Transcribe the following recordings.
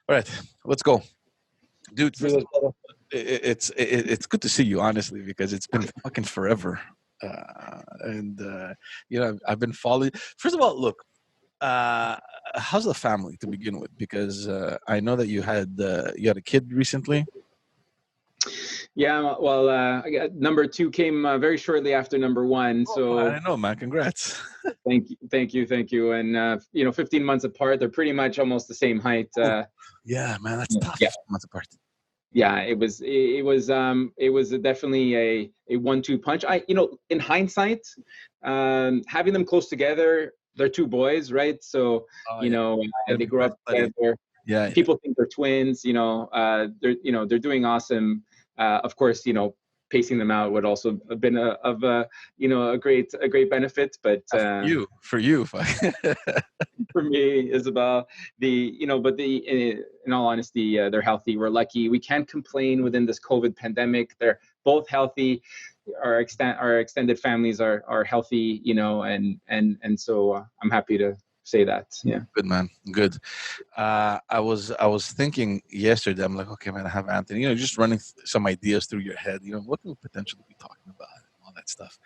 All right, let's go, dude. Do First of this, all, brother. it's good to see you, honestly, because it's been fucking forever. And I've been following. First of all, look, uh, how's the family to begin with? Because I know that you had a kid recently. Yeah, well, number two came very shortly after number one. Oh, I So don't know, man. Congrats. thank you. And 15 months apart, they're pretty much almost the same height. Oh, yeah, man, that's tough. Yeah, Months apart. yeah. It was definitely a 1-2 punch. In hindsight, having them close together, they're two boys, right? So Oh yeah, gotta they be grew best up buddies. together. Yeah, yeah. People think they're twins. They're doing awesome. Of course, pacing them out would also have been a great benefit. But For you. Fuck. for me, Isabel, in all honesty, they're healthy. We're lucky. We can't complain within this COVID pandemic. They're both healthy. Our extended families are healthy. And so I'm happy to say that. Yeah. Good, man. Good. I was thinking yesterday. I'm like, okay, man, I have Anthony. Just running some ideas through your head. What can we potentially be talking about and all that stuff.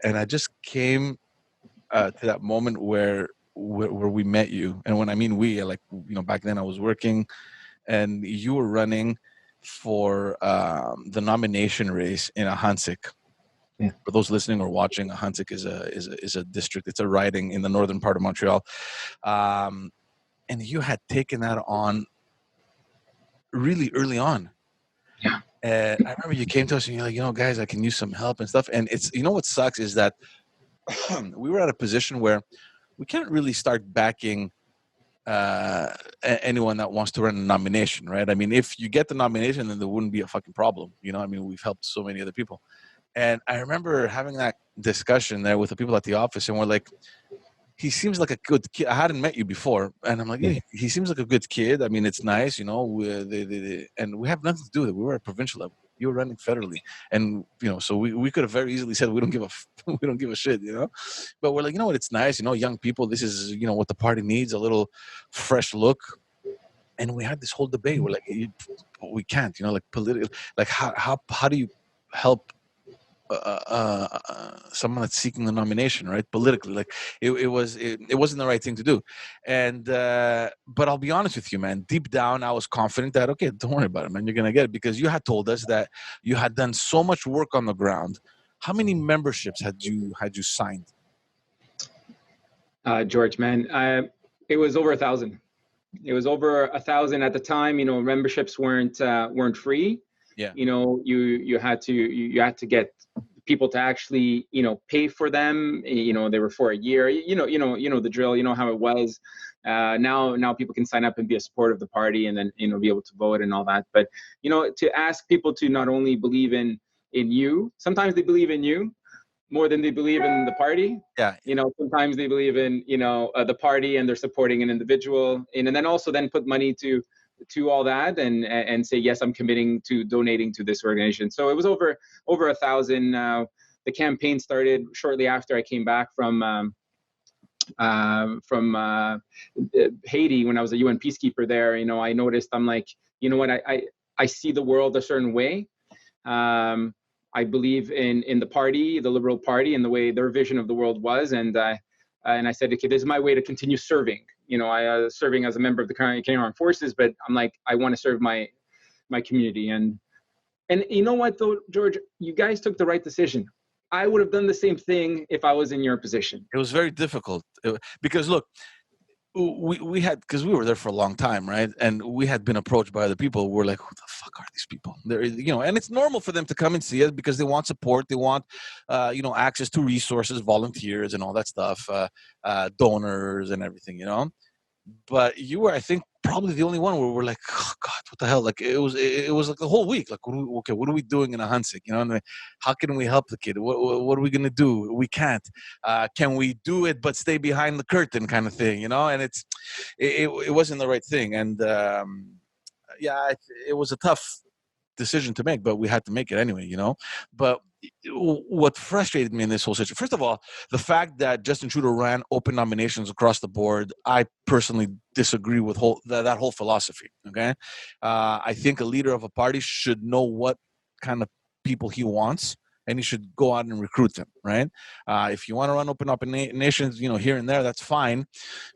And I just came to that moment where we met you. And when I mean we, like, back then I was working, and you were running for the nomination race in Ahuntsic. Yeah. For those listening or watching, Ahuntsic is a district. It's a riding in the northern part of Montreal. And you had taken that on really early on. Yeah. I remember you came to us and you're like, guys, I can use some help and stuff. And it's, what sucks is that we were at a position where we can't really start backing anyone that wants to run a nomination, right? I mean, if you get the nomination, then there wouldn't be a fucking problem. I mean, we've helped so many other people. And I remember having that discussion there with the people at the office, and we're like, he seems like a good kid. I hadn't met you before, and I'm like, yeah, he seems like a good kid. I mean, it's nice, and we have nothing to do with it. We were at provincial level. You were running federally, and so we could have very easily said we don't give we don't give a shit, But we're like, what? It's nice, young people. This is what the party needs, a little fresh look. And we had this whole debate. We're like, we can't, like political, like how do you help someone that's seeking the nomination, right? Politically, like it wasn't the right thing to do. And but I'll be honest with you, man. Deep down, I was confident that, okay, don't worry about it, man. You're gonna get it, because you had told us that you had done so much work on the ground. How many memberships had you signed? George, man, it was over 1,000. It was over 1,000 at the time. Memberships weren't free. Yeah. You had to get people to actually pay for them. They were for a year. The drill. You know how it was. Now people can sign up and be a supporter of the party, and then be able to vote and all that. But to ask people to not only believe in you, sometimes they believe in you more than they believe in the party. Yeah. Sometimes they believe in the party and they're supporting an individual, and then also then put money to all that, and say, yes, I'm committing to donating to this organization. So it was over 1,000. The campaign started shortly after I came back from Haiti, when I was a UN peacekeeper there. I noticed, I'm like, what, I see the world a certain way. I believe in the party, the Liberal Party, and the way their vision of the world was. And I said, okay, this is my way to continue serving. I serving as a member of the Canadian Armed Forces, but I'm like, I want to serve my community. And you know what, though, George, you guys took the right decision. I would have done the same thing if I was in your position. It was very difficult because, look, we had, because we were there for a long time, right? And we had been approached by other people. We're like, who the fuck are these people? They're, and it's normal for them to come and see us because they want support. They want, access to resources, volunteers, and all that stuff, donors and everything, But you were, I think, probably the only one where we're like, oh God, what the hell? Like it was like the whole week. Like, what are we doing in Ahuntsic? And how can we help the kid? What are we gonna do? We can't. Can we do it but stay behind the curtain, kind of thing? And it wasn't the right thing. And it was a tough decision to make, but we had to make it anyway, But what frustrated me in this whole situation, first of all, the fact that Justin Trudeau ran open nominations across the board, I personally disagree with that whole philosophy. Okay, I think a leader of a party should know what kind of people he wants, and he should go out and recruit them, right? If you want to run open nominations, here and there, that's fine,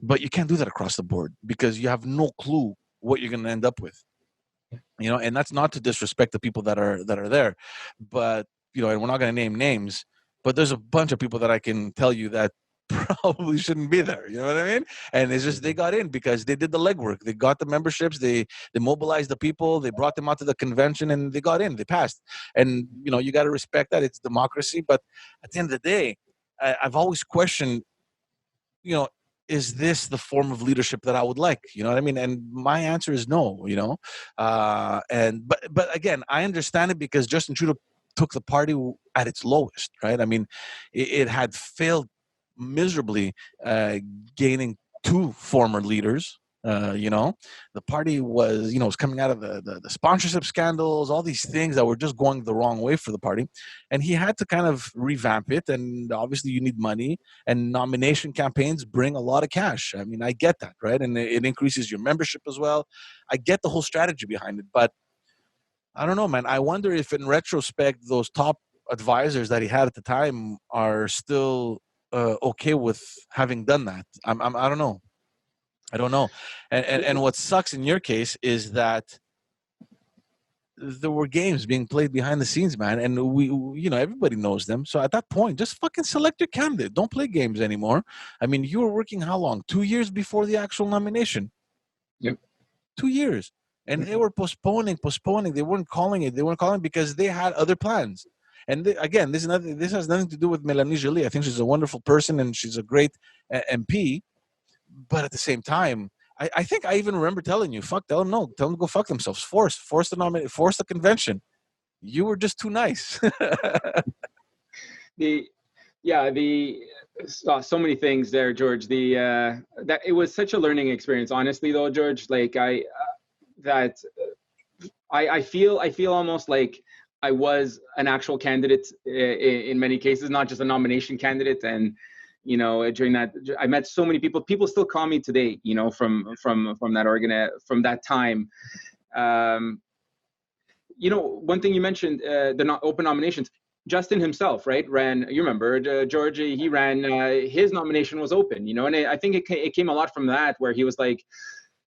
but you can't do that across the board because you have no clue what you're going to end up with. And that's not to disrespect the people that are there, but and we're not going to name names, but there's a bunch of people that I can tell you that probably shouldn't be there. You know what I mean? And it's just they got in because they did the legwork. They got the memberships. They mobilized the people. They brought them out to the convention, and they got in. They passed. And you got to respect that. It's democracy. But at the end of the day, I've always questioned, is this the form of leadership that I would like? You know what I mean? And my answer is no. But again, I understand it because Justin Trudeau took the party at its lowest, right? I mean, it had failed miserably, gaining two former leaders. The party was coming out of the sponsorship scandals, all these things that were just going the wrong way for the party, and he had to kind of revamp it. And obviously, you need money, and nomination campaigns bring a lot of cash. I mean, I get that, right? And it increases your membership as well. I get the whole strategy behind it, but I don't know, man. I wonder if, in retrospect, those top advisors that he had at the time are still okay with having done that. I don't know. I don't know. And what sucks in your case is that there were games being played behind the scenes, man. And everybody knows them. So at that point, just fucking select your candidate. Don't play games anymore. I mean, you were working how long? 2 years before the actual nomination. Yep. 2 years. And they were postponing. They weren't calling it. They weren't calling because they had other plans. And again, this has nothing to do with Mélanie Joly. I think she's a wonderful person and she's a great MP. But at the same time, I think I even remember telling you, tell them to go fuck themselves. Force the convention. You were just too nice. So many things there, George. That it was such a learning experience, honestly, though, George. Like I feel almost like I was an actual candidate in many cases, not just a nomination candidate. And during that, I met so many people. People still call me today, from that from that time. One thing you mentioned, the open nominations. Justin himself, right, ran. You remember, George? He ran. His nomination was open, and I think it came a lot from that, where he was like,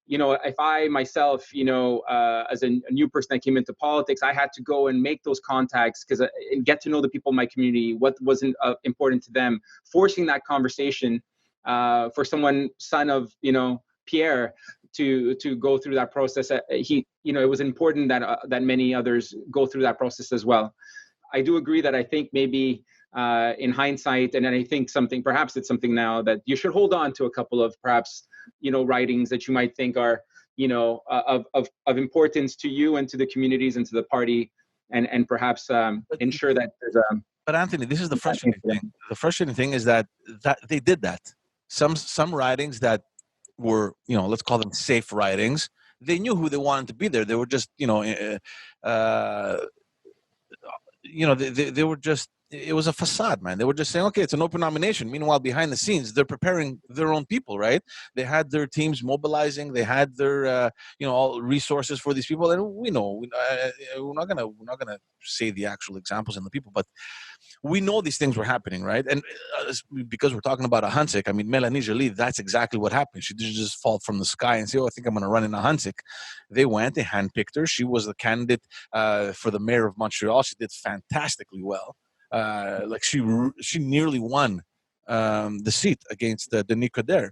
if I myself, as a new person that came into politics, I had to go and make those contacts and get to know the people in my community, what wasn't important to them, forcing that conversation for someone, son of, Pierre, to go through that process. It was important that many others go through that process as well. I do agree that I think maybe in hindsight, and then I think perhaps it's something now that you should hold on to a couple of perhaps, writings that you might think are, of importance to you and to the communities and to the party, and perhaps ensure that there's a. But Anthony, this is the frustrating thing. The frustrating thing is that they did that. Some writings that were, let's call them safe writings. They knew who they wanted to be there. They were just, they were just, it was a facade, man. They were just saying, okay, it's an open nomination. Meanwhile, behind the scenes, they're preparing their own people, right? They had their teams mobilizing. They had their, all resources for these people. And we know, we're not gonna say the actual examples and the people, but we know these things were happening, right? And because we're talking about Ahuntsic, I mean, Mélanie Joly, that's exactly what happened. She didn't just fall from the sky and say, oh, I think I'm going to run in Ahuntsic. They went, they handpicked her. She was the candidate for the mayor of Montreal. She did fantastically well. She nearly won the seat against Denis Coderre.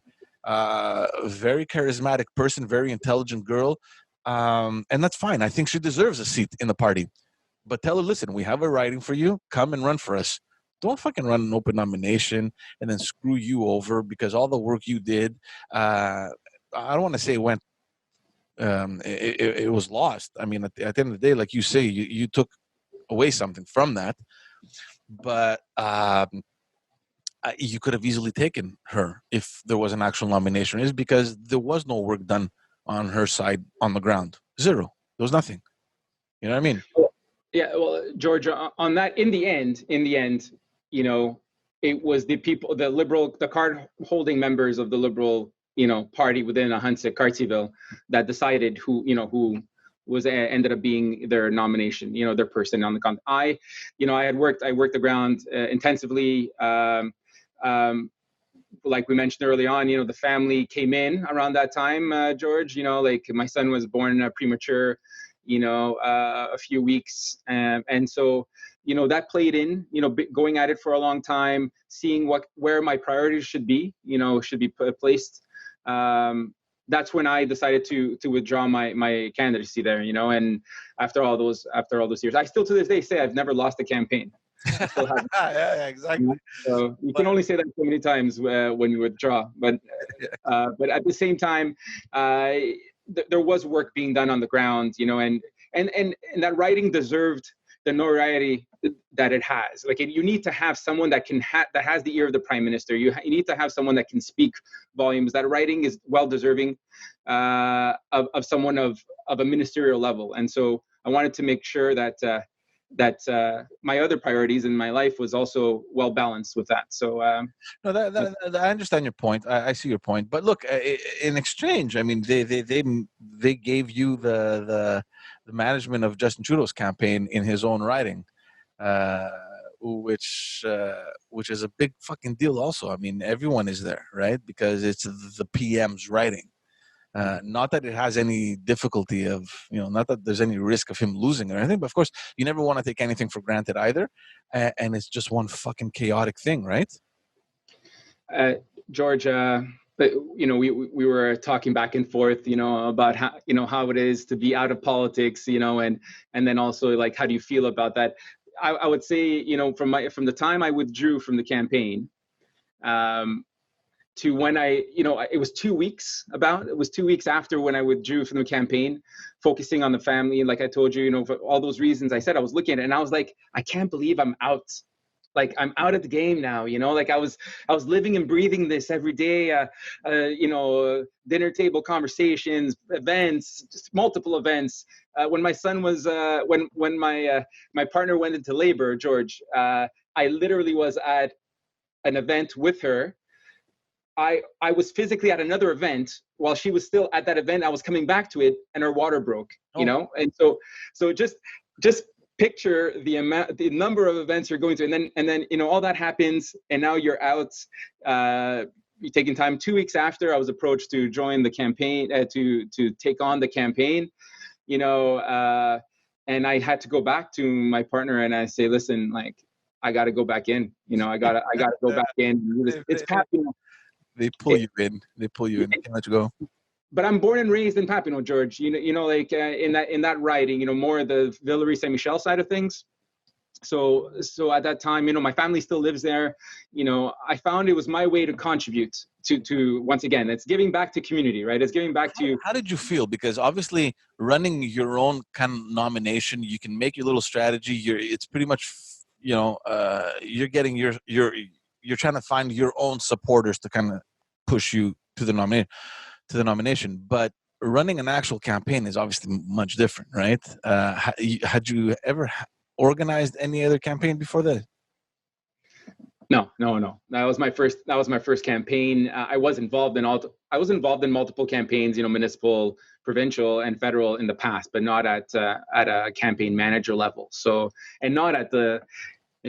Very charismatic person, very intelligent girl. And that's fine. I think she deserves a seat in the party. But tell her, listen, we have a writing for you. Come and run for us. Don't fucking run an open nomination and then screw you over because all the work you did, I don't want to say went, it was lost. I mean, at the end of the day, like you say, you took away something from that. But you could have easily taken her if there was an actual nomination. It's because there was no work done on her side on the ground. Zero. There was nothing. You know what I mean? Yeah, well, George, on that, in the end, you know, it was the people, the liberal, the card holding members of the liberal, you know, party within Ahuntsic, Cartierville, that decided who, you know, who was ended up being their nomination, you know, their person on the con. You know, I worked the ground intensively. Like we mentioned early on, you know, the family came in around that time, George. You know, like my son was born premature, you know, a few weeks, and so, you know, that played in, you know, going at it for a long time, seeing where my priorities should be, you know, should be placed. That's when I decided to withdraw my candidacy there, you know, and after all those years, I still to this day say I've never lost a campaign. I still haven't. Yeah, exactly. So you can only say that so many times when you withdraw, but at the same time, there was work being done on the ground, you know, and that writing deserved the notoriety that it has. Like, you need to have someone that that has the ear of the prime minister. You need to have someone that can speak volumes. That writing is well deserving of someone of a ministerial level, and so I wanted to make sure that my other priorities in my life was also well balanced with that. So no, I understand your point. I see your point. But look, in exchange, I mean, they gave you the management of Justin Trudeau's campaign in his own writing, which is a big fucking deal. Also, I mean, everyone is there, right? Because it's the PM's writing. Not that it has any difficulty of, you know, not that there's any risk of him losing or anything, but of course, you never want to take anything for granted either. And it's just one fucking chaotic thing, right? George, but you know, we were talking back and forth, you know, about how, you know, how it is to be out of politics, you know, and then also, like, how do you feel about that? I would say, you know, from the time I withdrew from the campaign, to when you know, it was 2 weeks after when I withdrew from the campaign, focusing on the family. Like I told you, you know, for all those reasons I said, I was looking at it and I was like, I can't believe I'm out. Like, I'm out of the game now, you know, like I was living and breathing this every day, you know, dinner table conversations, events, just multiple events. When my son was, when my partner went into labor, George, I literally was at an event with her. I was physically at another event while she was still at that event. I was coming back to it and her water broke, you know? And so just picture the number of events you're going to, and then, you know, all that happens and now you're out, you're taking time. 2 weeks after, I was approached to join the campaign, to take on the campaign, you know, and I had to go back to my partner and I say, listen, like, I got to go back in, you know, I got to go back in. It's Papineau. They pull you in. They can't let you go. But I'm born and raised in Papineau, George. You know, like in that writing, you know, more the Villeray Saint Michel side of things. So at that time, you know, my family still lives there. You know, I found it was my way to contribute to once again, it's giving back to community, right? It's giving back to. How did you feel? Because obviously, running your own kind of nomination, you can make your little strategy. It's pretty much, you know, you're getting you're trying to find your own supporters to kind of push you to the nomination. But running an actual campaign is obviously much different, right? Had you ever organized any other campaign before that? No. That was my first campaign. I was involved in multiple campaigns, you know, municipal, provincial, and federal in the past, but not at a campaign manager level. So, and not at the.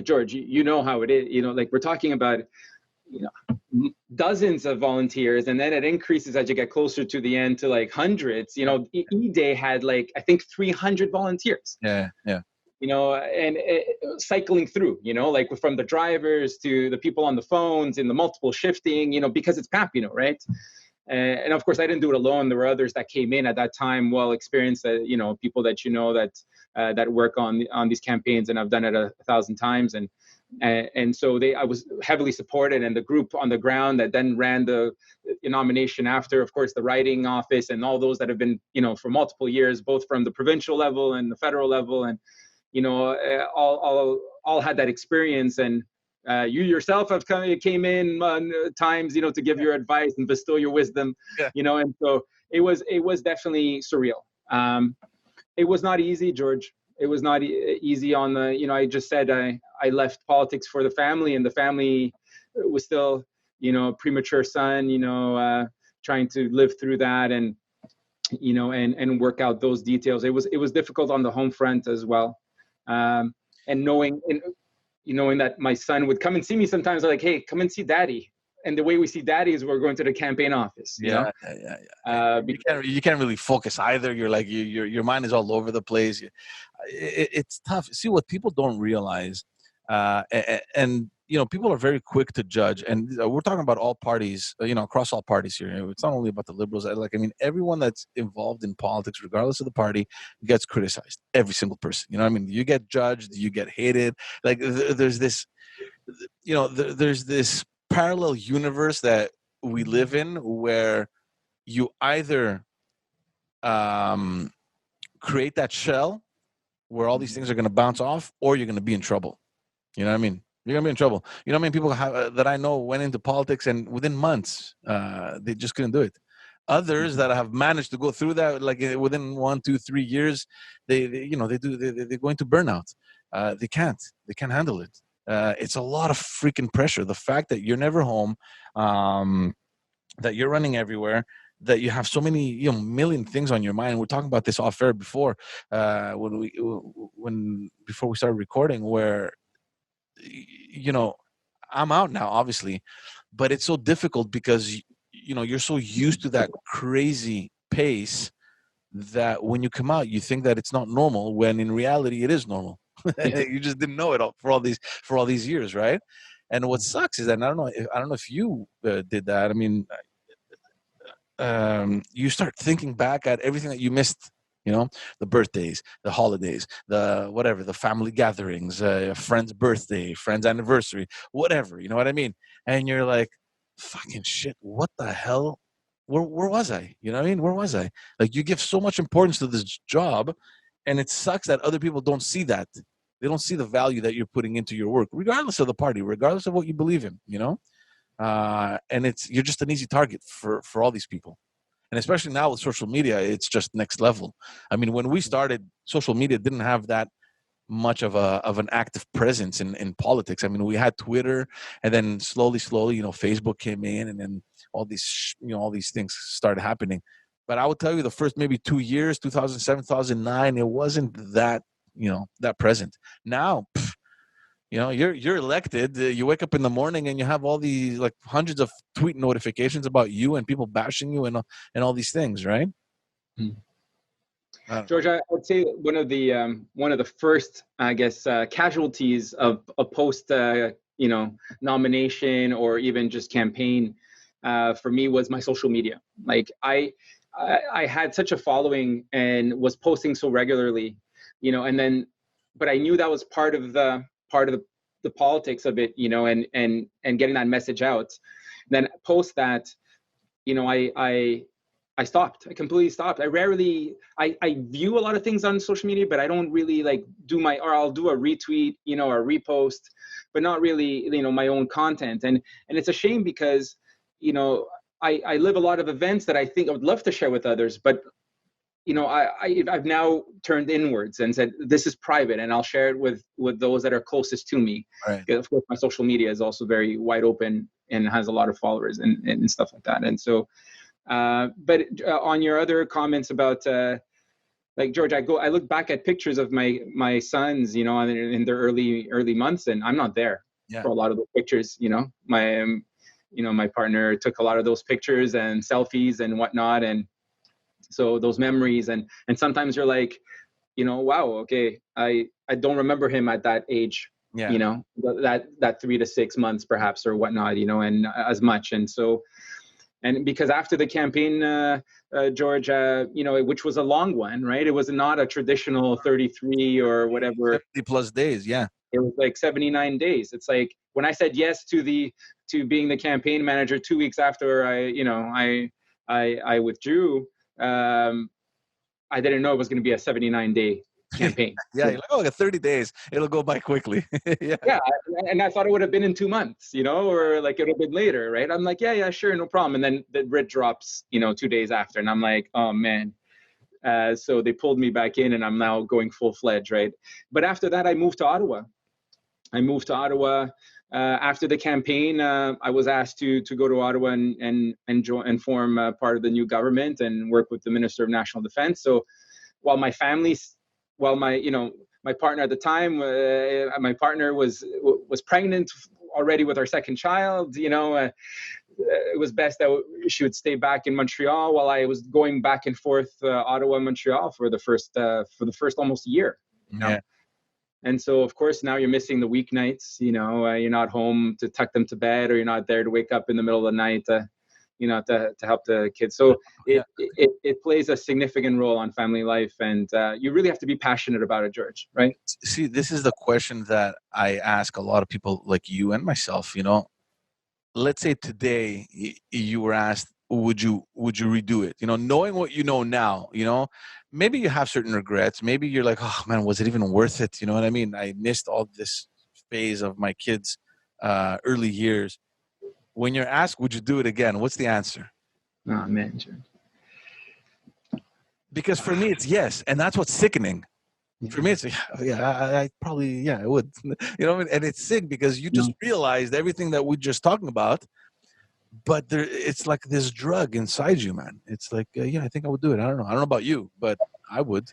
George, you know how it is. You know, like, we're talking about, you know, dozens of volunteers, and then it increases as you get closer to the end to like hundreds. You know, E-Day had like, I think, 300 volunteers. Yeah. You know, and cycling through, you know, like from the drivers to the people on the phones and the multiple shifting, you know, because it's Papineau, right? And of course, I didn't do it alone. There were others that came in at that time, well experienced, you know, people that, you know, that work on these campaigns, and I've done it 1,000 times. And so I was heavily supported, and the group on the ground that then ran the nomination after, of course, the writing office and all those that have been, you know, for multiple years, both from the provincial level and the federal level, and, you know, all had that experience. And you yourself have came in times, you know, to give your advice and bestow your wisdom, you know, and so it was definitely surreal. It was not easy, George. It was not easy on the, I just said I left politics for the family, and the family was still, a premature son, trying to live through that and, and work out those details. It was difficult on the home front as well. And knowing that my son would come and see me sometimes, like, hey, come and see daddy. And the way we see daddy is we're going to the campaign office, Yeah. You can't really focus either. You're like, your mind is all over the place. It's tough. See, what people don't realize, and people are very quick to judge. And we're talking about all parties, across all parties here. It's not only about the liberals. Everyone that's involved in politics, regardless of the party, gets criticized. Every single person. You get judged, you get hated. Like there's this, there's this parallel universe that we live in where you either create that shell where all these things are going to bounce off, or you're going to be in trouble. You know what I mean? You're going to be in trouble. People that I know went into politics and within months, they just couldn't do it. Others that have managed to go through that, like within 1, 2, 3 years, they go into burnout. They can't handle it. It's a lot of freaking pressure. The fact that you're never home, that you're running everywhere, that you have so many, million things on your mind. We're talking about this off air before, before we started recording, where, I'm out now, obviously, but it's so difficult because, you're so used to that crazy pace that when you come out, you think that it's not normal, when in reality it is normal. You just didn't know it all for all these years, right? And what sucks is that I don't know if you did that. I mean, you start thinking back at everything that you missed. The birthdays, the holidays, the family gatherings, friend's birthday, friend's anniversary, whatever. You know what I mean? And you're like, fucking shit, what the hell? Where was I? You know what I mean? Where was I? Like, you give so much importance to this job, and it sucks that other people don't see that. They don't see the value that you're putting into your work, regardless of the party, regardless of what you believe in, and you're just an easy target for all these people. And especially now with social media, it's just next level. I mean, when we started, social media didn't have that much of an active presence in politics. I mean, we had Twitter, and then slowly, Facebook came in, and then all these things started happening. But I would tell you, the first maybe 2 years, 2007, 2009, it wasn't that, that present. Now, you're elected. You wake up in the morning and you have all these, like, hundreds of tweet notifications about you and people bashing you and all these things, right? George, I would say one of the first, I guess, casualties of a post, nomination or even just campaign, for me, was my social media. Like, I had such a following and was posting so regularly, and then, but I knew that was part of the politics of it, and getting that message out. Then post that, I stopped. I completely stopped. I view a lot of things on social media, but I don't really or I'll do a retweet, or repost, but not really, my own content. And it's a shame because, I live a lot of events that I think I would love to share with others, but I've now turned inwards and said, this is private, and I'll share it with those that are closest to me. Right. Of course, my social media is also very wide open and has a lot of followers and stuff like that. And so, but on your other comments about, George, I look back at pictures of my sons, in their early months, and I'm not there for a lot of the pictures. My partner took a lot of those pictures and selfies and whatnot, and so those memories, and sometimes you're like, wow, okay, I don't remember him at that age, that 3 to 6 months perhaps, or whatnot, and as much. And so, and because after the campaign, George, which was a long one, right? It was not a traditional 33 or whatever. 50 plus days, yeah. It was like 79 days. It's like when I said yes to being the campaign manager 2 weeks after I withdrew, I didn't know it was going to be a 79-day campaign. Yeah, you're like, 30 days. It'll go by quickly. Yeah, and I thought it would have been in 2 months, or like it would have been later, right? I'm like, yeah, sure, no problem. And then the writ drops, 2 days after, and I'm like, oh man. So they pulled me back in, and I'm now going full-fledged, right? But after that, I moved to Ottawa. After the campaign. I was asked to go to Ottawa and join and form part of the new government and work with the Minister of National Defense. So while my partner at the time, my partner was pregnant already with our second child. It was best that she would stay back in Montreal while I was going back and forth Ottawa, Montreal for the first almost year. Yeah. And so, of course, now you're missing the weeknights. You're not home to tuck them to bed, or you're not there to wake up in the middle of the night to help the kids. So it plays a significant role on family life, and you really have to be passionate about it, George. Right? See, this is the question that I ask a lot of people like you and myself. Let's say today you were asked, would you redo it? Knowing what you know now, maybe you have certain regrets. Maybe you're like, oh man, was it even worth it? You know what I mean? I missed all this phase of my kids' early years. When you're asked, would you do it again? What's the answer? Oh man, George. Because for me, it's yes. And that's what's sickening. For me, it's I probably, I would. And it's sick because you just realized everything that we're just talking about. But it's like this drug inside you, man. It's like, I think I would do it. I don't know about you, but I would.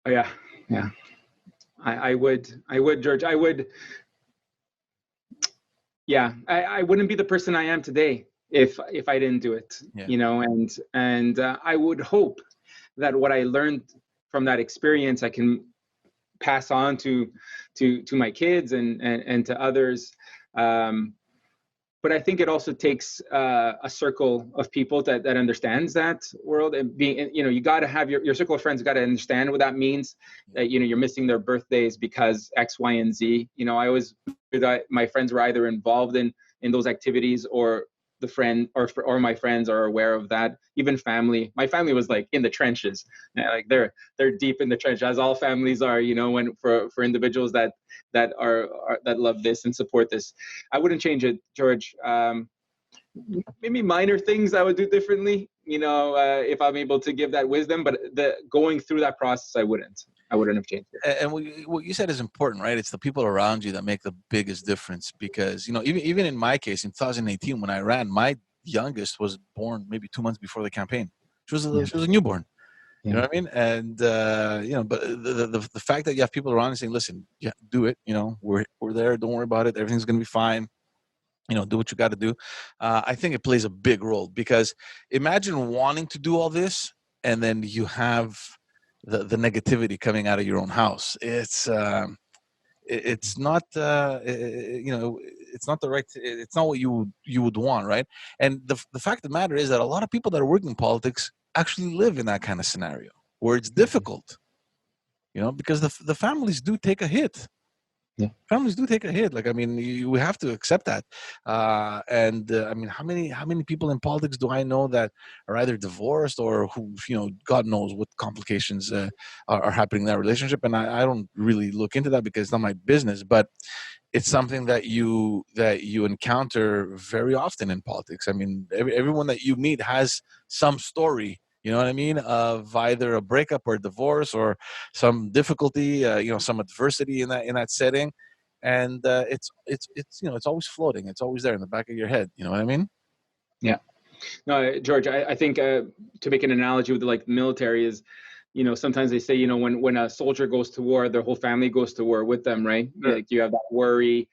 Oh, yeah. I would, George. I would. Yeah, I wouldn't be the person I am today if I didn't do it. Yeah. And I would hope that what I learned from that experience I can pass on to my kids and to others. But I think it also takes a circle of people that understands that world, and you got to have your circle of friends got to understand what that means. That you're missing their birthdays because X, Y, and Z. I always my friends were either involved in those activities, or the friend or my friends are aware of that. Even family, my family was like in the trenches, like they're deep in the trench, as all families are. When for individuals that love this and support this, I wouldn't change it, George. Maybe minor things I would do differently, if I'm able to give that wisdom. But going through that process, I wouldn't have changed it. And what you said is important, right? It's the people around you that make the biggest difference. Because even in my case, in 2018, when I ran, my youngest was born maybe 2 months before the campaign. She was a newborn. Yeah. You know what I mean? And but the fact that you have people around you saying, "Listen, do it. We're there. Don't worry about it. Everything's gonna be fine. Do what you got to do." I think it plays a big role, because imagine wanting to do all this and then you have the negativity coming out of your own house. It's not it's not the right. It's not what you would want, right? And the fact of the matter is that a lot of people that are working in politics actually live in that kind of scenario where it's difficult, because the families do take a hit. Yeah. Families do take a hit. Like, we have to accept that. How many people in politics do I know that are either divorced or who, God knows what complications are happening in that relationship. And I don't really look into that because it's not my business, but it's something that you encounter very often in politics. Everyone that you meet has some story, of either a breakup or a divorce or some difficulty, some adversity in that setting. And it's always floating. It's always there in the back of your head. You know what I mean? Yeah. No, George, I think to make an analogy with the military is, sometimes they say, when a soldier goes to war, their whole family goes to war with them, right? Sure. Like, you have that worry,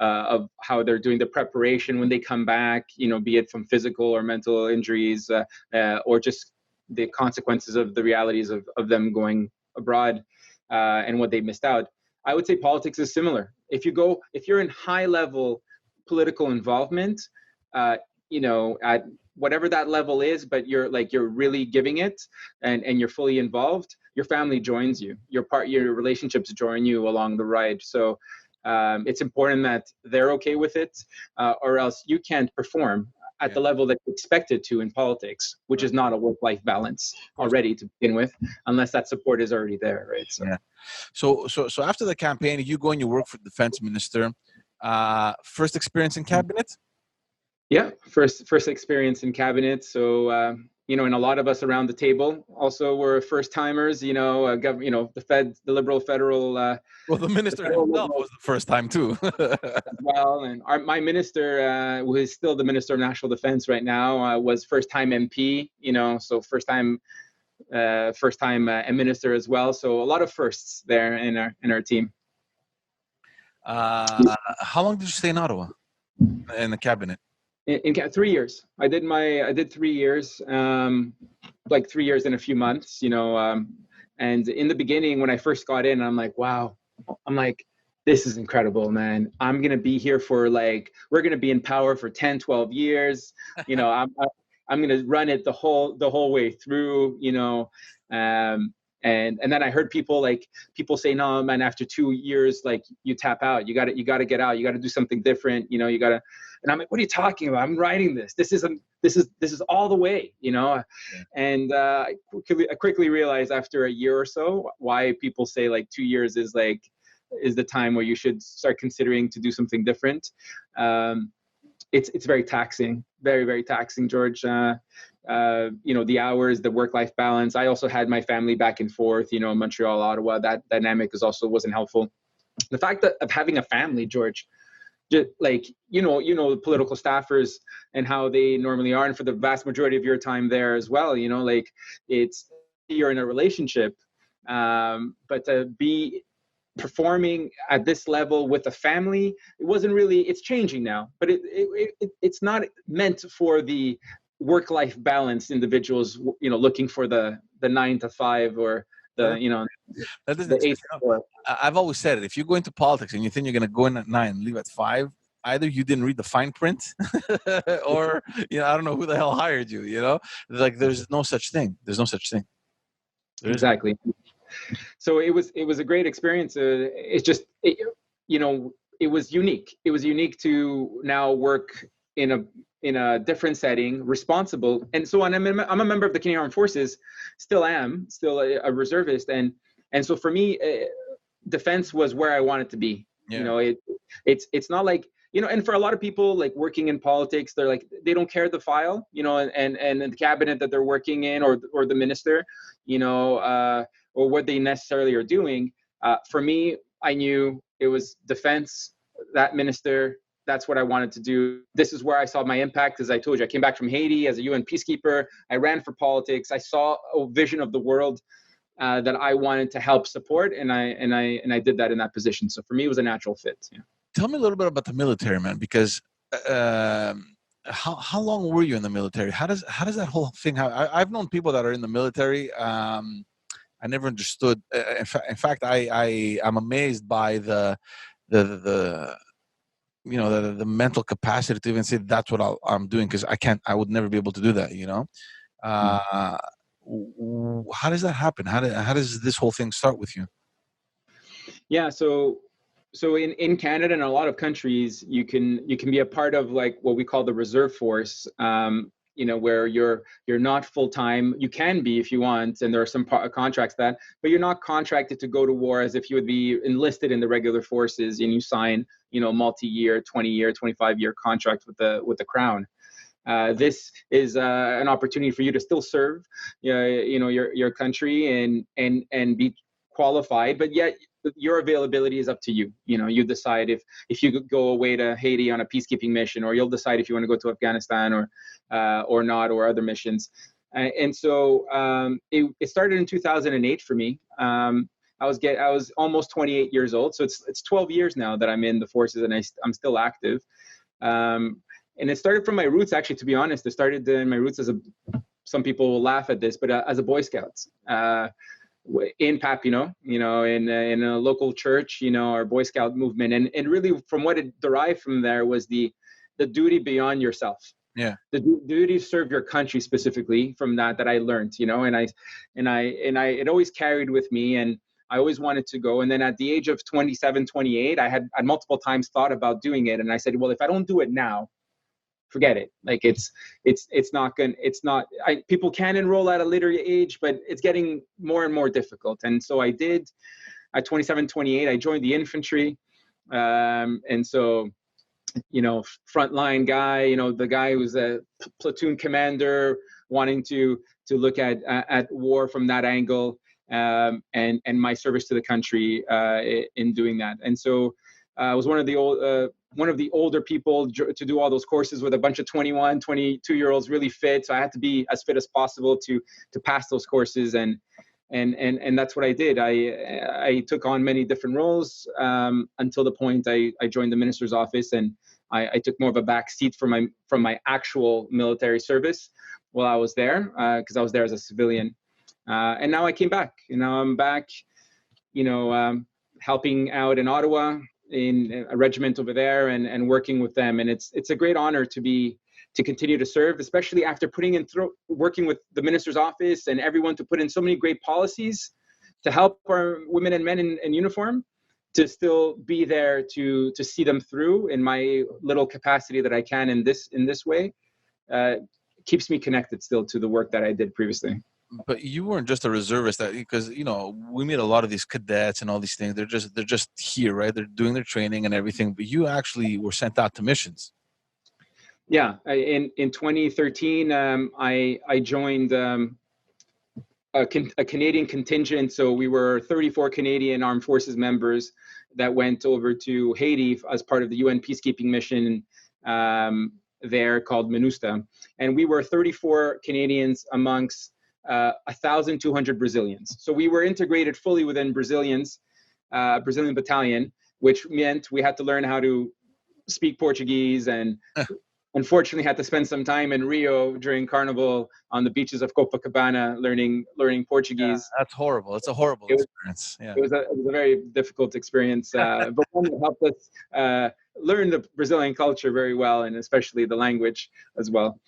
of how they're doing the preparation when they come back, be it from physical or mental injuries, or just the consequences of the realities of them going abroad, and what they missed out. I would say politics is similar. If you're in high level political involvement, at whatever that level is, but you're really giving it and you're fully involved, your family joins you, your relationships join you along the ride. So it's important that they're okay with it, or else you can't perform at the level that you're expected to in politics, which is not a work-life balance already to begin with, unless that support is already there, right? So. Yeah. So after the campaign, you go and you work for the defense minister. First experience in cabinet? Yeah, first experience in cabinet. So and a lot of us around the table also were first timers. The liberal federal. Well, the minister himself was the first time too. Well, and my minister, who is still the Minister of National Defense right now, was first time MP. So first time a minister as well. So a lot of firsts there in our team. How long did you stay in Ottawa in the cabinet? In 3 years. I did 3 years, like 3 years and a few months, and in the beginning when I first got in, I'm like, wow, this is incredible, man. I'm going to be here for we're going to be in power for 10, 12 years. I'm going to run it the whole way through, and then I heard people say, no, man, after 2 years, you tap out, you got to get out. You got to do something different. You got to, and I'm like, what are you talking about? I'm writing this. This is all the way, Yeah. And I quickly realized after a year or so why people say 2 years is the time where you should start considering to do something different. It's very taxing, very, very taxing, George. The hours, the work-life balance. I also had my family back and forth, Montreal, Ottawa. That dynamic wasn't helpful. The fact of having a family, George, just the political staffers and how they normally are, and for the vast majority of your time there as well, it's you're in a relationship, but to be performing at this level with a family, it wasn't really. It's changing now, but it's not meant for the work-life balance individuals, looking for the 9 to 5 or the 8 to 4. I've always said it. If you go into politics and you think you're going to go in at 9 and leave at 5, either you didn't read the fine print, or I don't know who the hell hired you. There's no such thing. There's no such thing. Exactly. So it was a great experience. It's just it was unique. It was unique to now work in a different setting, responsible. And so I'm a member of the Canadian Armed Forces, still a reservist. And so for me, defense was where I wanted to be. Yeah. It's not and for a lot of people working in politics, they're they don't care the file, and the cabinet that they're working in, or the minister, or what they necessarily are doing. For me, I knew it was defense, that minister. That's what I wanted to do. This is where I saw my impact. As I told you, I came back from Haiti as a UN peacekeeper. I ran for politics. I saw a vision of the world that I wanted to help support, and I did that in that position. So for me, it was a natural fit. Yeah. Tell me a little bit about the military, man, because how long were you in the military? How does that whole thing? I've known people that are in the military. I never understood. In fact, I'm amazed by the mental capacity to even say that's what I'm doing, because I would never be able to do that. How does that happen? How does this whole thing start with you? Yeah, so in Canada and a lot of countries, you can be a part of what we call the reserve force. Where you're not full time. You can be if you want, and there are some contracts but you're not contracted to go to war as if you would be enlisted in the regular forces, and you sign multi-year, 20-year, 25-year contract with the Crown. This is an opportunity for you to still serve, your country and be qualified, but yet your availability is up to you. You decide if you go away to Haiti on a peacekeeping mission, or you'll decide if you want to go to Afghanistan or not, or other missions. And so it started in 2008 for me. I was almost 28 years old, so it's 12 years now that I'm in the forces, and I'm still active. And it started from my roots, actually. To be honest, it started in my roots some people will laugh at this, but as a Boy Scout. In Papineau, in a local church, our Boy Scout movement, and really from what it derived from there was the duty beyond yourself. Yeah, the duty to serve your country specifically from that I learned, and it always carried with me, and I always wanted to go. And then at the age of 27, 28, I had multiple times thought about doing it, and I said, well, if I don't do it now, forget it. People can enroll at a later age, but it's getting more and more difficult. And so I did. At 27, 28, I joined the infantry. And so, frontline guy, the guy who's a platoon commander, wanting to look at war from that angle, and my service to the country in doing that. And so I was one of the older people to do all those courses with a bunch of 21, 22-year-olds, really fit. So I had to be as fit as possible to pass those courses, and that's what I did. I took on many different roles until the point I joined the minister's office, and I took more of a back seat from my actual military service while I was there, because I was there as a civilian. And now I came back. Now I'm back, helping out in Ottawa in a regiment over there, and working with them. And it's a great honor to continue to serve, especially after working with the minister's office and everyone to put in so many great policies to help our women and men in uniform, to still be there to see them through in my little capacity that I can in this way, keeps me connected still to the work that I did previously. But you weren't just a reservist, because we meet a lot of these cadets and all these things. They're just here, right? They're doing their training and everything. But you actually were sent out to missions. Yeah, in 2013, I joined a Canadian contingent. So we were 34 Canadian Armed Forces members that went over to Haiti as part of the UN peacekeeping mission there called MINUSTA. And we were 34 Canadians amongst 1,200 Brazilians. So we were integrated fully within Brazilian battalion, which meant we had to learn how to speak Portuguese, and unfortunately had to spend some time in Rio during Carnival on the beaches of Copacabana learning Portuguese. Yeah, that's horrible. It's a horrible experience. Yeah. It was a very difficult experience, but one that helped us learn the Brazilian culture very well, and especially the language as well.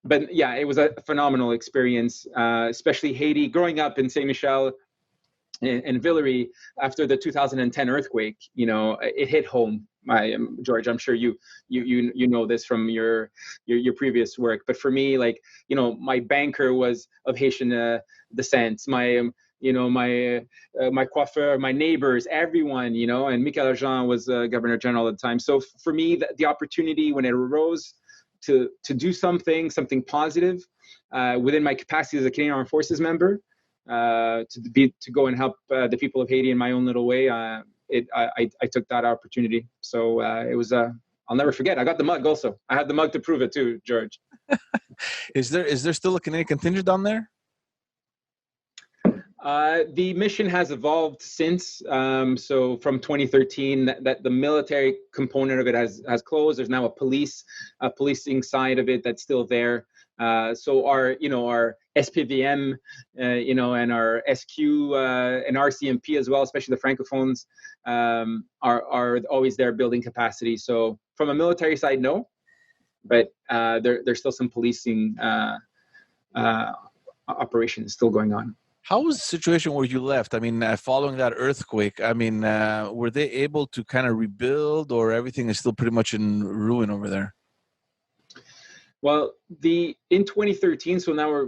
But yeah, it was a phenomenal experience, especially Haiti. Growing up in Saint Michel and Villeray after the 2010 earthquake, it hit home. George, I'm sure you know this from your previous work. But for me, my banker was of Haitian descent. My coiffeur, my neighbors, everyone, and Michael Jean was Governor General at the time. So for me, the opportunity when it arose to do something positive within my capacity as a Canadian Armed Forces member, to go and help the people of Haiti in my own little way, I took that opportunity. So it was I'll never forget. I got the mug also. I had the mug to prove it too, George. Is there still a Canadian contingent down there? The mission has evolved since. So from 2013, that the military component of it has closed. There's now a policing side of it that's still there. So our SPVM, and our SQ and RCMP as well, especially the Francophones, are always there building capacity. So from a military side, no, but there's still some policing operations still going on. How was the situation where you left? I mean, following that earthquake, were they able to kind of rebuild, or everything is still pretty much in ruin over there? Well, in 2013, so now we're,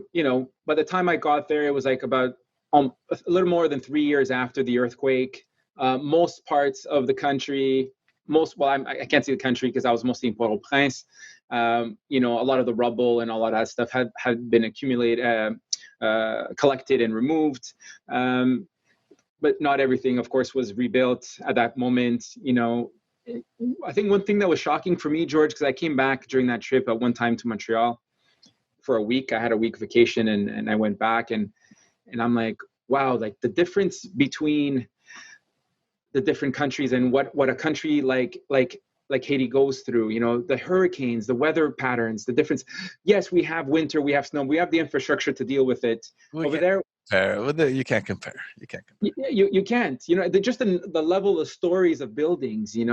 by the time I got there, it was like about a little more than 3 years after the earthquake. Most parts of the country, I can't see the country because I was mostly in Port-au-Prince. A lot of the rubble and all of that stuff had been accumulated, collected and removed. But not everything, of course, was rebuilt at that moment. I think one thing that was shocking for me, George, because I came back during that trip at one time to Montreal for a week. I had a week vacation, and I went back, and I'm like, wow, like the difference between the different countries and what a country like Haiti goes through, the hurricanes, the weather patterns, the difference. Yes, we have winter, we have snow, we have the infrastructure to deal with it. Over there, you can't compare. You can't compare. You can't. Just the level of stories of buildings, and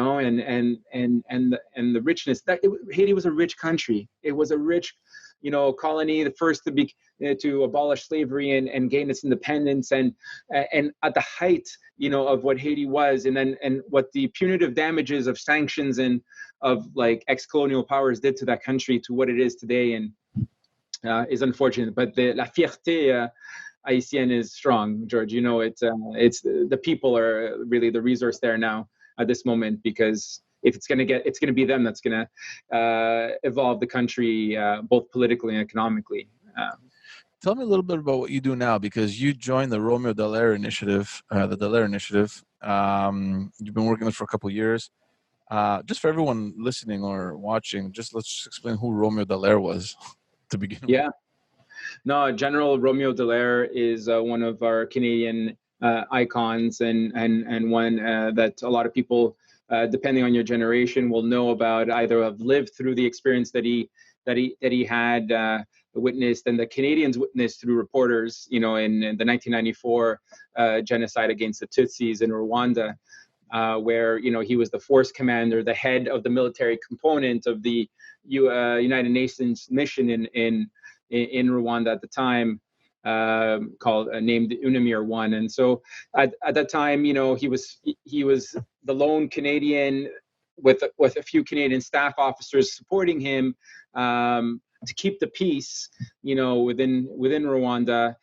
the richness. Haiti was a rich country. It was a rich, colony, the first to abolish slavery and gain its independence, and at the height, of what Haiti was, and what the punitive damages of sanctions and of ex-colonial powers did to that country to what it is today, and is unfortunate. But la fierté Haitienne is strong, George. It's the people are really the resource there now at this moment, because if it's going to be them that's going to evolve the country, both politically and economically. Tell me a little bit about what you do now, because you joined the Romeo Dallaire Initiative, the Dallaire Initiative. You've been working on it for a couple of years. Just for everyone listening or watching, let's explain who Romeo Dallaire was to begin with. Yeah. No, General Romeo Delaire is one of our Canadian icons, and one that a lot of people, depending on your generation, will know about, either have lived through the experience that he had witnessed, and the Canadians witnessed through reporters, in the 1994 genocide against the Tutsis in Rwanda, where he was the force commander, the head of the military component of the United Nations mission in Rwanda at the time, named UNAMIR 1. And so at that time, he was the lone Canadian with a few Canadian staff officers supporting him, to keep the peace, within Rwanda,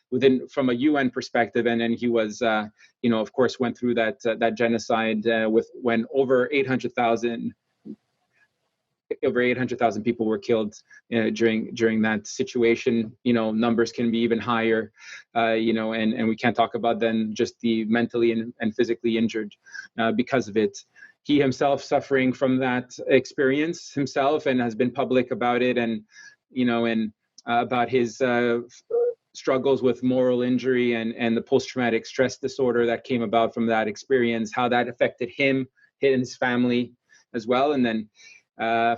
from a UN perspective. And then he was, of course, went through that genocide when over 800,000 people were killed during that situation. Numbers can be even higher, and we can't talk about then just the mentally and physically injured because of it. He himself suffering from that experience himself, and has been public about it, and about his struggles with moral injury and the post-traumatic stress disorder that came about from that experience, how that affected him and his family as well. And then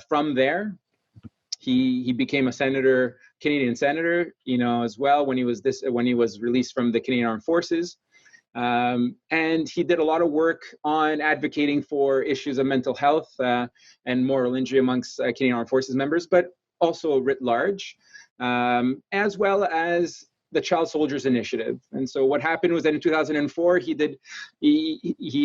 from there, he became a Canadian senator, as well, when he was released from the Canadian Armed Forces. And he did a lot of work on advocating for issues of mental health and moral injury amongst Canadian Armed Forces members, but also writ large, as well as the Child Soldiers Initiative. And so what happened was that in 2004, he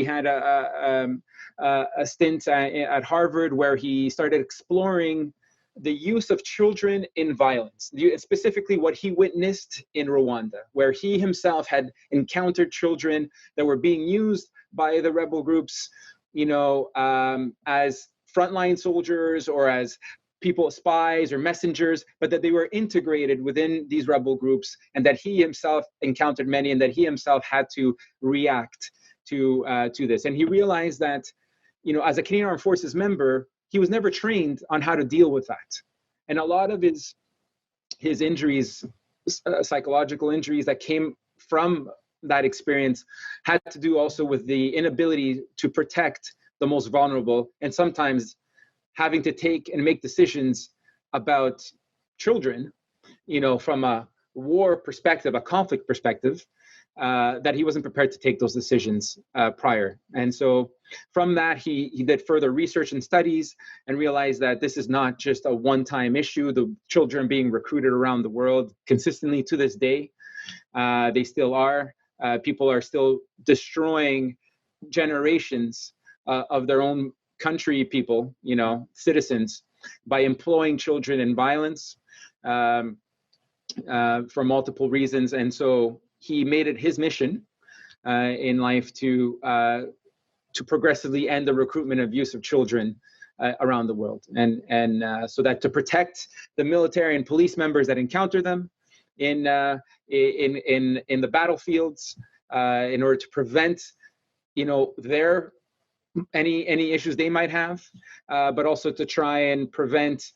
had a stint at Harvard, where he started exploring the use of children in violence, specifically what he witnessed in Rwanda, where he himself had encountered children that were being used by the rebel groups, as frontline soldiers or as people, spies or messengers, but that they were integrated within these rebel groups, and that he himself encountered many, and that he himself had to react to this. And he realized that, as a Canadian Armed Forces member, he was never trained on how to deal with that. And a lot of his injuries, psychological injuries that came from that experience, had to do also with the inability to protect the most vulnerable, and sometimes having to take and make decisions about children, from a war perspective, a conflict perspective, that he wasn't prepared to take those decisions prior. And so from that, he did further research and studies, and realized that this is not just a one-time issue. The children being recruited around the world consistently to this day, they still are. People are still destroying generations of their own country people, citizens, by employing children in violence for multiple reasons. And so he made it his mission in life to progressively end the recruitment and abuse of children around the world, and so that to protect the military and police members that encounter them in the battlefields, in order to prevent their any issues they might have, but also to try and prevent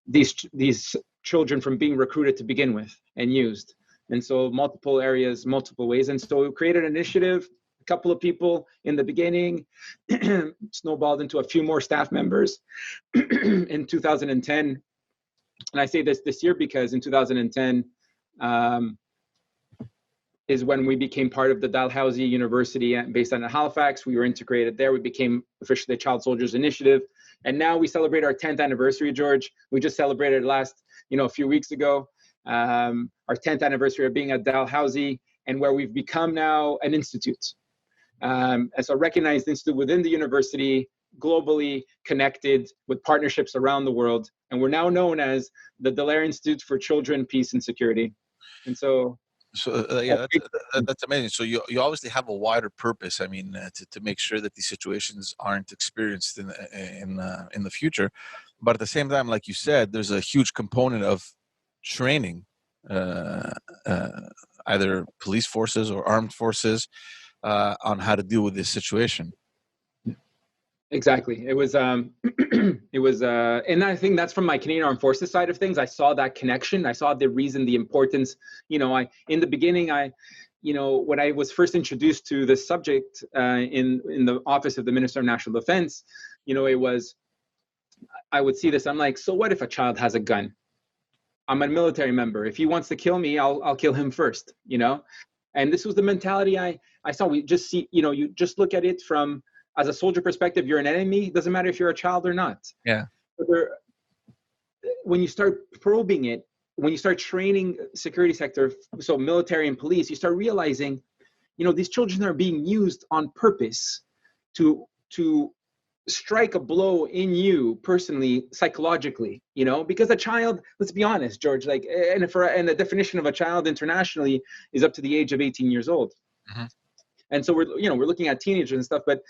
these children from being recruited to begin with and used. And so multiple areas, multiple ways. And so we created an initiative, a couple of people in the beginning, snowballed into a few more staff members in 2010. And I say this year because in 2010, is when we became part of the Dalhousie University based on Halifax. We were integrated there. We became officially the Child Soldiers Initiative. And now we celebrate our 10th anniversary, George. We just celebrated a few weeks ago, our 10th anniversary of being at Dalhousie, and where we've become now an institute. As a recognized institute within the university, globally connected with partnerships around the world. And we're now known as the Dallaire Institute for Children, Peace and Security. And so So yeah, that's amazing. So you obviously have a wider purpose. I mean, to make sure that these situations aren't experienced in the future, but at the same time, like you said, there's a huge component of training, uh, uh, either police forces or armed forces, on how to deal with this situation. Exactly. It was it was and I think that's from my Canadian Armed Forces side of things. I saw that connection. I saw the reason, the importance. I in the beginning, when I was first introduced to this subject in the office of the Minister of National Defense, it was, I would see this. I'm like, so what if a child has a gun? I'm a military member. If he wants to kill me, I'll kill him first. And this was the mentality I saw. We just see, you just look at it from, as a soldier perspective, you're an enemy. It doesn't matter if you're a child or not. Yeah. But when you start probing it, when you start training security sector, so military and police, you start realizing, these children are being used on purpose to strike a blow in you personally, psychologically, because a child, let's be honest, George, and the definition of a child internationally is up to the age of 18 years old. Mm-hmm. And so we're looking at teenagers and stuff, but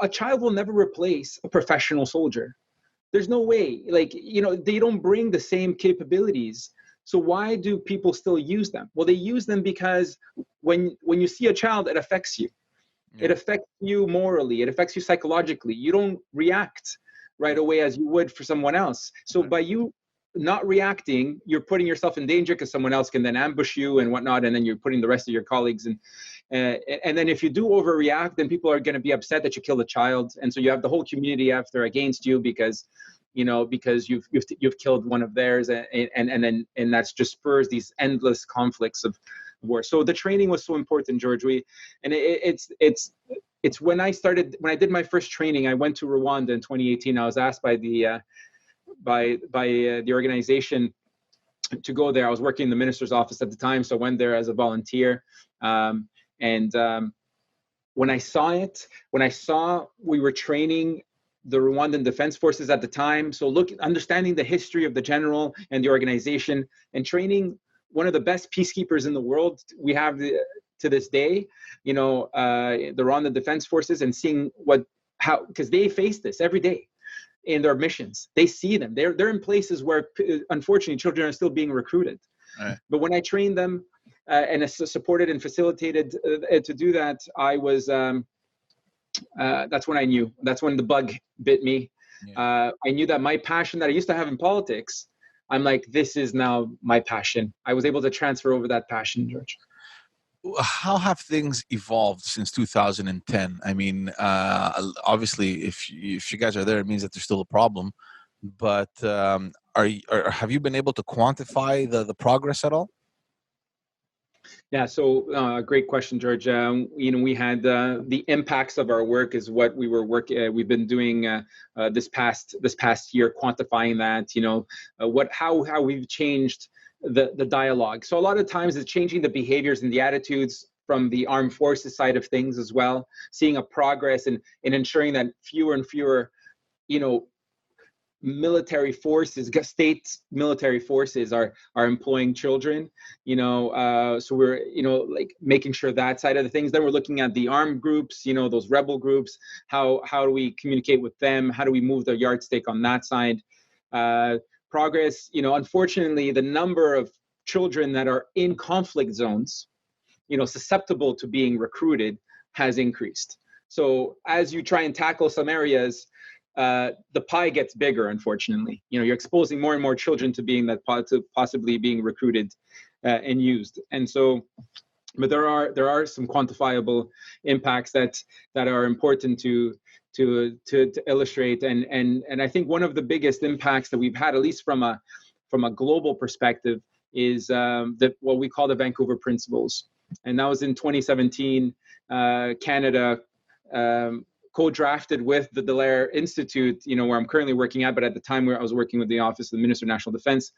a child will never replace a professional soldier. There's no way, they don't bring the same capabilities. So why do people still use them? Well, they use them because when you see a child, it affects you. Yeah. It affects you morally. It affects you psychologically. You don't react right away as you would for someone else. So by you not reacting, you're putting yourself in danger, because someone else can then ambush you and whatnot, and then you're putting the rest of your colleagues in. And then if you do overreact, then people are going to be upset that you killed a child, and so you have the whole community after against you because you've killed one of theirs, and that's just spurs these endless conflicts of war. So the training was so important, George. It's when I did my first training, I went to Rwanda in 2018. I was asked by the organization to go there. I was working in the minister's office at the time, so I went there as a volunteer. When I saw we were training the Rwandan Defense Forces at the time, so understanding the history of the general and the organization, and training one of the best peacekeepers in the world we have to this day, the Rwandan Defense Forces, and seeing because they face this every day in their missions. They see them. They're in places where, unfortunately, children are still being recruited. Right. But when I trained them and supported and facilitated to do that, I was. That's when I knew. That's when the bug bit me. Yeah. I knew that my passion that I used to have in politics, I'm like, this is now my passion. I was able to transfer over that passion, George. How have things evolved since 2010? I mean, obviously, if you guys are there, it means that there's still a problem. But have you been able to quantify the progress at all? Yeah, so great question, George. We had the impacts of our work is what we were working. We've been doing this past year, quantifying that. How we've changed the dialogue. So a lot of times it's changing the behaviors and the attitudes from the armed forces side of things as well. Seeing a progress in ensuring that fewer and fewer, military forces, state military forces are employing children, so we're, making sure that side of the things. Then we're looking at the armed groups, those rebel groups, how do we communicate with them? How do we move the yardstick on that side? Progress, unfortunately, the number of children that are in conflict zones, susceptible to being recruited has increased. So as you try and tackle some areas, the pie gets bigger, unfortunately. You're exposing more and more children to possibly being recruited and used. And so, but there are some quantifiable impacts that are important to illustrate. And I think one of the biggest impacts that we've had, at least from a global perspective, is what we call the Vancouver Principles. And that was in 2017. Canada co-drafted with the Dallaire Institute, where I'm currently working at, but at the time where I was working with the Office of the Minister of National Defense,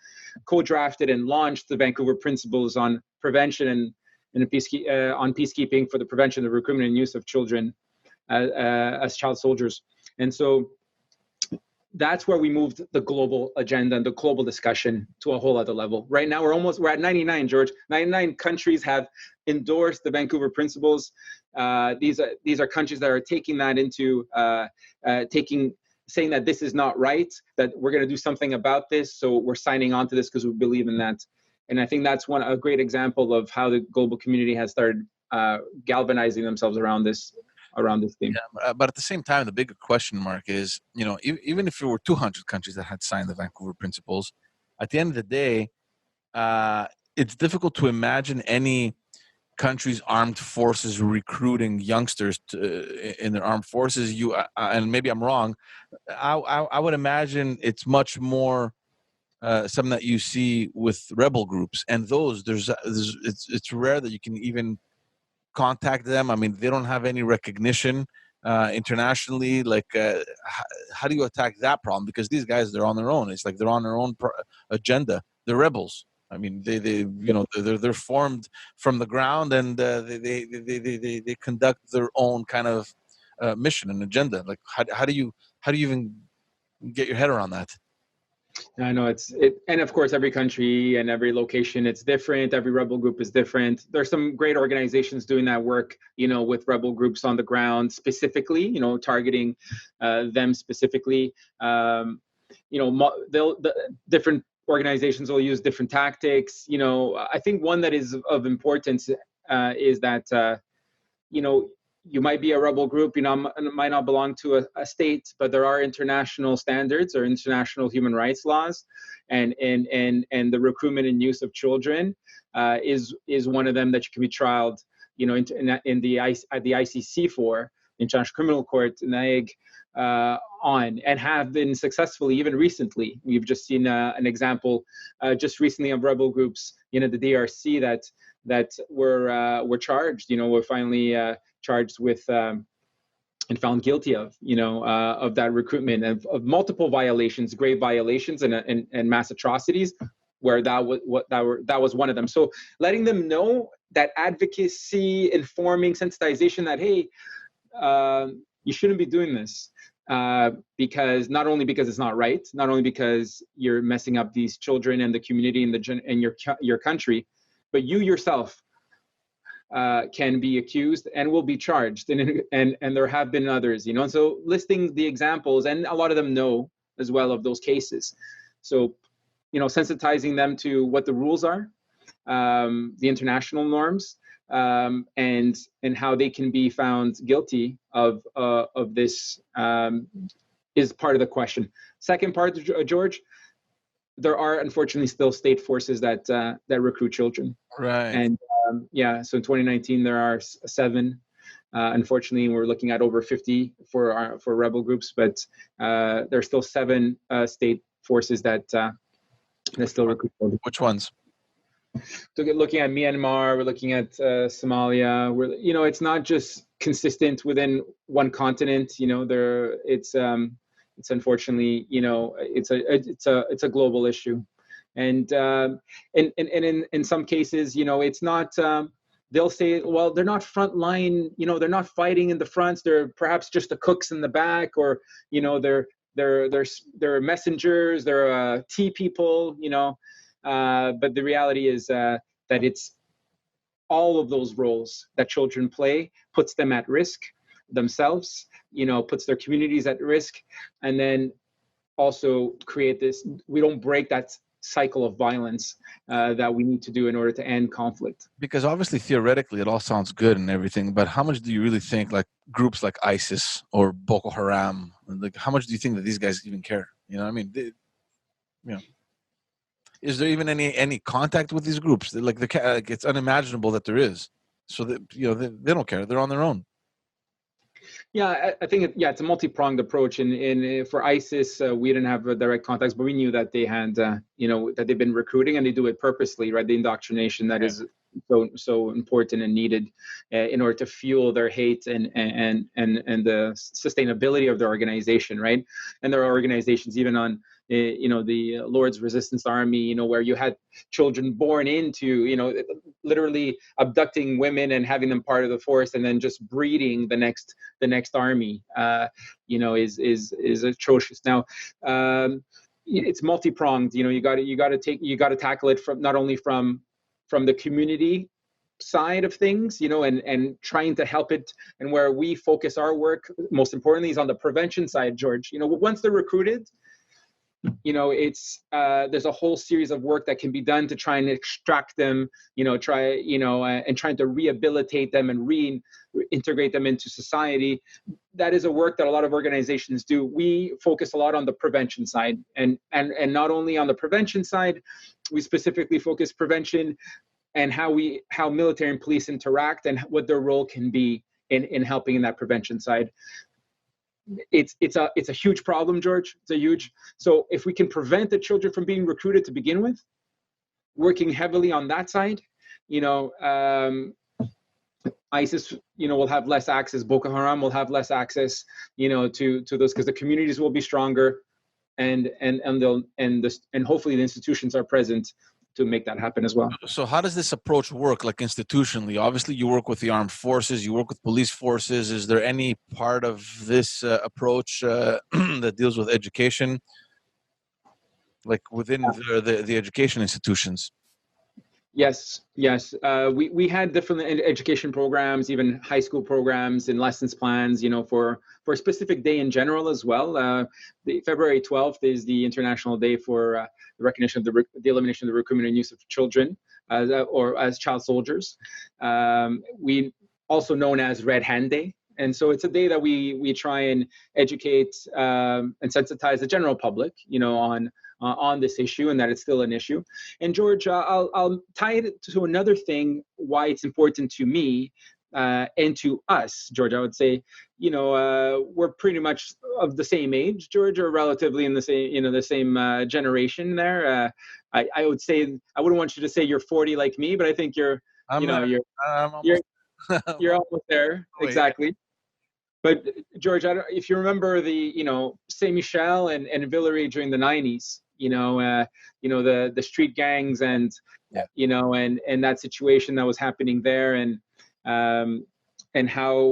co-drafted and launched the Vancouver Principles on prevention and on peacekeeping for the prevention, the recruitment and use of children as child soldiers. And so that's where we moved the global agenda and the global discussion to a whole other level. Right now, we're at 99, George. 99 countries have endorsed the Vancouver Principles. These are countries that are taking that into saying that this is not right, that we're going to do something about this. So we're signing on to this because we believe in that. And I think that's a great example of how the global community has started galvanizing themselves around this theme. Yeah, but at the same time, the bigger question mark is, even if there were 200 countries that had signed the Vancouver Principles, at the end of the day, it's difficult to imagine any country's armed forces recruiting youngsters in their armed forces. And maybe I'm wrong. I would imagine it's much more something that you see with rebel groups, and those it's rare that you can even contact them. I mean, they don't have any recognition internationally. Like, how do you attack that problem? Because these guys, they're on their own. It's like they're on their own agenda. They're rebels. I mean, they're formed from the ground, and they conduct their own kind of mission and agenda. Like, how do you even get your head around that? I know and of course, every country and every location, it's different. Every rebel group is different. There's some great organizations doing that work, with rebel groups on the ground specifically, targeting them specifically. The different organizations will use different tactics. I think one that is of importance is that, you might be a rebel group, might not belong to a state, but there are international standards or international human rights laws, and the recruitment and use of children is one of them that you can be trialed, in the ICC for International Criminal Court in The Hague on, and have been successfully even recently. We've just seen an example just recently of rebel groups, the DRC that were charged. Were finally charged with and found guilty of that recruitment of multiple violations, grave violations, and mass atrocities, where that was one of them. So letting them know that advocacy, informing, sensitization, that hey, you shouldn't be doing this, because not only because it's not right, not only because you're messing up these children and the community and your country, but you yourself can be accused and will be charged, and there have been others, and so listing the examples, and a lot of them know as well of those cases. So, sensitizing them to what the rules are, the international norms, and how they can be found guilty of this is part of the question. Second part, George, there are unfortunately still state forces that recruit children. Right. And so in 2019 there are 7. Unfortunately, we're looking at over 50 for rebel groups, but there's still 7 state forces that still recruit children. Which ones? So looking at Myanmar, we're looking at Somalia. It's not just consistent within one continent. It's unfortunately, it's a global issue, and in some cases, it's not. They'll say, well, they're not frontline. They're not fighting in the fronts. They're perhaps just the cooks in the back, or they're messengers. They're tea people. But the reality is that it's all of those roles that children play puts them at risk themselves, puts their communities at risk, and then also create this. We don't break that cycle of violence that we need to do in order to end conflict. Because obviously, theoretically, it all sounds good and everything, but how much do you really think, like groups like ISIS or Boko Haram, like how much do you think that these guys even care? Is there even any contact with these groups? It's unimaginable that there is. So that they don't care. They're on their own. Yeah, I think it's a multi-pronged approach. And for ISIS, we didn't have direct contacts, but we knew that they had, that they've been recruiting, and they do it purposely, right? The indoctrination that is so important and needed in order to fuel their hate and the sustainability of their organization, right? And there are organizations even on the Lord's Resistance Army, where you had children born into, literally abducting women and having them part of the force, and then just breeding the next army, is atrocious. Now, it's multi-pronged. You got to tackle it from not only from the community side of things, and trying to help it. And where we focus our work most importantly is on the prevention side, George. Once they're recruited, it's there's a whole series of work that can be done to try and extract them, and trying to rehabilitate them and reintegrate them into society. That is a work that a lot of organizations do. We focus a lot on the prevention side, and not only on the prevention side, we specifically focus prevention and how military and police interact and what their role can be in helping in that prevention side. It's a huge problem, George. So if we can prevent the children from being recruited to begin with, working heavily on that side, ISIS, will have less access. Boko Haram will have less access, to those, because the communities will be stronger, and hopefully the institutions are present to make that happen as well. So how does this approach work, like institutionally? Obviously, you work with the armed forces, you work with police forces. Is there any part of this approach that deals with education, like within the education institutions? Yes. We had different education programs, even high school programs and lessons plans, for a specific day in general as well. The February 12th is the International Day for the recognition of the elimination of the recruitment and use of children as child soldiers. We also known as Red Hand Day. And so it's a day that we try and educate and sensitize the general public, on this issue, and that it's still an issue. And George, I'll tie it to another thing why it's important to me and to us, George. I would say, we're pretty much of the same age, George, or relatively in the same generation there. I would say, I wouldn't want you to say you're 40 like me, but I think you're almost there. Oh, exactly. Yeah. But George, if you remember the, Saint Michel and Villeray during the 90s, the street gangs and, and that situation that was happening there, and how,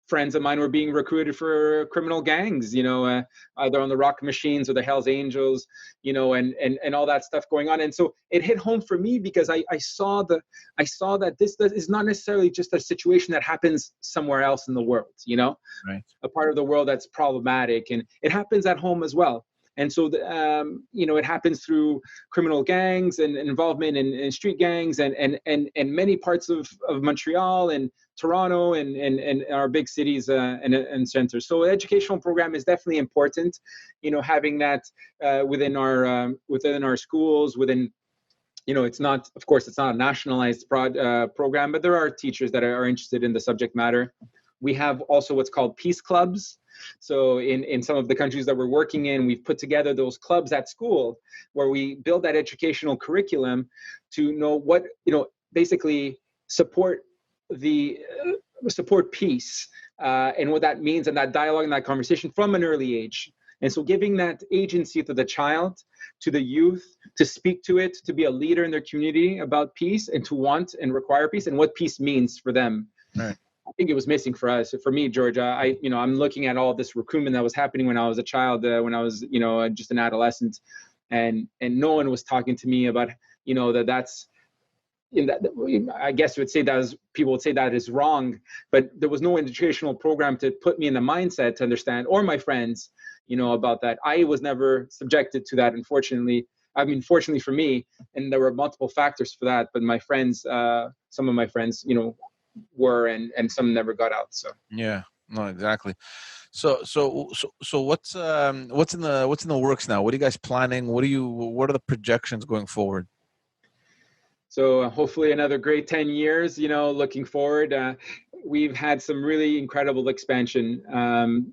friends of mine were being recruited for criminal gangs, either on the Rock Machines or the Hells Angels, and all that stuff going on. And so it hit home for me because I saw that this is not necessarily just a situation that happens somewhere else in the world, right. A part of the world that's problematic, and it happens at home as well. And so, it happens through criminal gangs and involvement in street gangs and many parts of Montreal and Toronto and our big cities and centers. So, an educational program is definitely important. Having that within our schools, within. It's not a nationalized program, but there are teachers that are interested in the subject matter. We have also what's called peace clubs. So in some of the countries that we're working in, we've put together those clubs at school where we build that educational curriculum to know what, basically support peace and what that means, and that dialogue and that conversation from an early age. And so giving that agency to the child, to the youth, to speak to it, to be a leader in their community about peace, and to want and require peace, and what peace means for them. Right. I think it was missing for us. For me, George, I'm looking at all this recruitment that was happening when I was a child, when I was, just an adolescent, and no one was talking to me about, that's. I guess people would say that is wrong, but there was no educational program to put me in the mindset to understand, or my friends, about that. I was never subjected to that, unfortunately. Fortunately for me, and there were multiple factors for that, but my friends, some of my friends, were, and some never got out. So yeah, no, exactly. So what's in the works now? What are you guys planning? What are the projections going forward? So hopefully another great 10 years, looking forward. We've had some really incredible expansion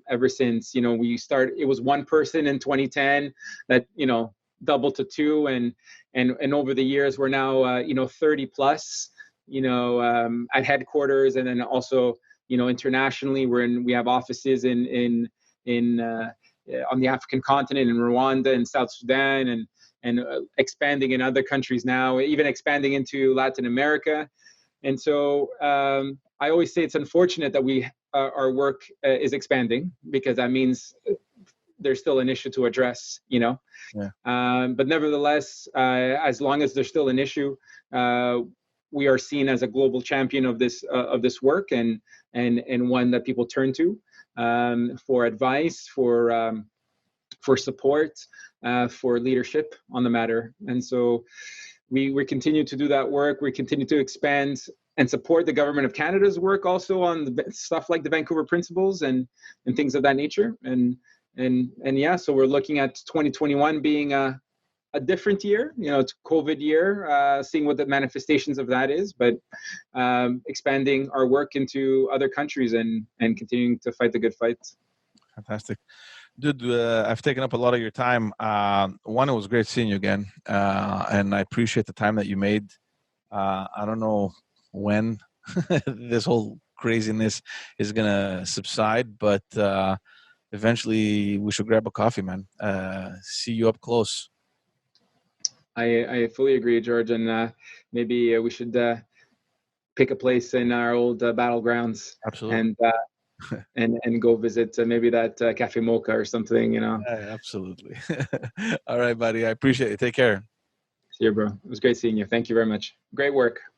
ever since, it was one person in 2010 that, doubled to 2, and over the years we're now 30 plus, at headquarters, and then also internationally. We have offices in on the African continent, in Rwanda and South Sudan, and expanding in other countries now, even expanding into Latin America. And so I always say it's unfortunate that our work is expanding, because that means there's still an issue to address, Yeah. But nevertheless, as long as there's still an issue, we are seen as a global champion of this work, and one that people turn to for advice, for support, for leadership on the matter. And so we continue to do that work. We continue to expand and support the government of Canada's work also on stuff like the Vancouver Principles and things of that nature. And yeah, so we're looking at 2021 being a different year. It's a COVID year, seeing what the manifestations of that is, but expanding our work into other countries and continuing to fight the good fight. Fantastic. Dude, I've taken up a lot of your time. One, it was great seeing you again, and I appreciate the time that you made. I don't know when this whole craziness is going to subside, but eventually we should grab a coffee, man. See you up close. I fully agree, George, and maybe we should pick a place in our old battlegrounds. Absolutely. And go visit maybe that Cafe Mocha or something, Yeah, absolutely. All right, buddy. I appreciate it. Take care. See you, bro. It was great seeing you. Thank you very much. Great work.